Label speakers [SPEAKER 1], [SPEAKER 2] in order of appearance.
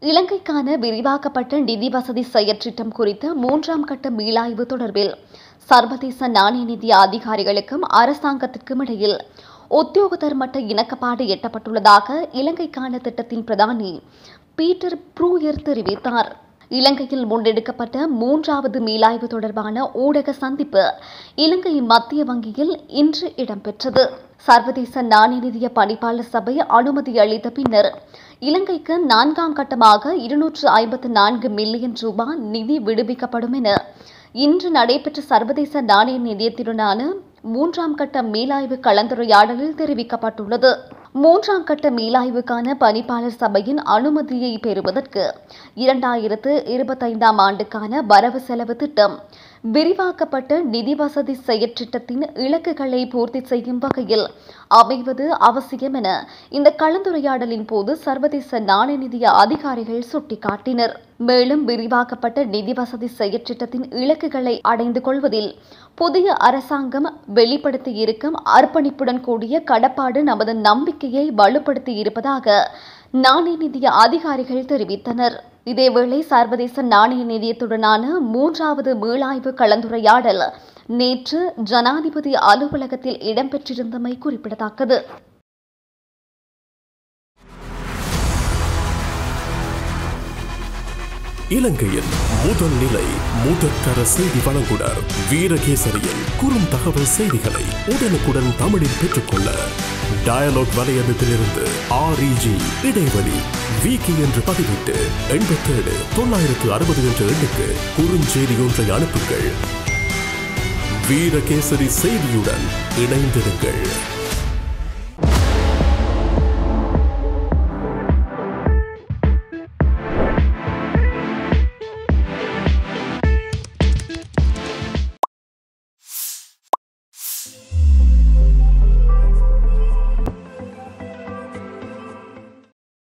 [SPEAKER 1] இலங்கைக்கான விரிவாக்கப்பட்ட நிதி வசதி செயற்றிட்டம் குறித்த 3ஆம் கட்ட மீளாய்வு தொடர்பில் சர்வதேச நாணய நிதி அதிகாரிகளுக்கும் அரசாங்கத்திற்கும் இடையில் உத்தியோகத்தர் மட்ட இணக்கப்பாடு எட்டப்பட்டுள்ளதாக இலங்கைக்கான திட்டத்தின் பிரதானி பீட்டர் ப்ரூயர் தெரிவித்தார். இலங்கையில் முன்னெடுக்கப்பட்ட 3வது மீளாய்வு தொடர்பான ஊடக சந்திப்பு இலங்கை மத்திய வங்கியில் இன்று இடம்பெற்றது. சர்வதேச நாணய நிதிய பணிப்பாளர் சபை அனுமதி அளித்த பின்னர் இலங்கைக்கு 4ஆம் கட்டமாக 254 மில்லியன் ரூபாய் நிதி விடுவிக்கப்படும் என இன்று நடைபெற்ற சர்வதேச நாணய நிதியத்துடனான 3ஆம் கட்ட மீளாய்வு கலந்துரையாடலில் தெரிவிக்கப்பட்டுள்ளது. 3ஆம் கட்ட மீளாய்வுக்கான பணிப்பாளர் சபையின் அனுமதியை பெறுவதற்கு 2025ஆம் ஆண்டுக்கான வரவு செலவு திட்டம் விரிவாக்கப்பட்ட நிதி வசதி செயற்றிட்டத்தின் இலக்குகளை பூர்த்தி செய்யும் வகையில் அமைவது அவசியம் என இந்த கலந்துரையாடலின் போது சர்வதேச நாணய நிதிய அதிகாரிகள் சுட்டிக்காட்டினர். மேலும் விரிவாக்கப்பட்ட நிதி வசதி செயற்றிட்டத்தின் இலக்குகளை அடைந்து கொள்வதில் புதிய அரசாங்கம் வெளிப்படுத்தியிருக்கும் அர்ப்பணிப்புடன் கூடிய கடப்பாடு நமது நம்பிக்கையை வலுப்படுத்தி இருப்பதாக நாணய நிதிய அதிகாரிகள் தெரிவித்தனர். இதேவேளை சர்வதேச நாணய நிதியத்துடனான 3வது மீளாய்வு கலந்துரையாடல் நேற்று ஜனாதிபதி அலுவலகத்தில் இடம்பெற்றிருந்தமை குறிப்பிடத்தக்கது.
[SPEAKER 2] இலங்கையின் முதல் நிலை முதற்தர செய்தி வழங்குனர் வீரகேசரியில் குறுந்தகவல் செய்திகளை உடனுக்குடன் தமிழில் பெற்றுக்கொள்ள டயலாக் வலையமைப்பிலிருந்து REG இடைவெளி வீக்கி என்று பதிவிட்டு 87 960 என்ற எண்ணுக்கு குறுஞ்செய்தி ஒன்றை அனுப்புங்கள். வீரகேசரி செய்தியுடன் இணைந்திருங்கள்.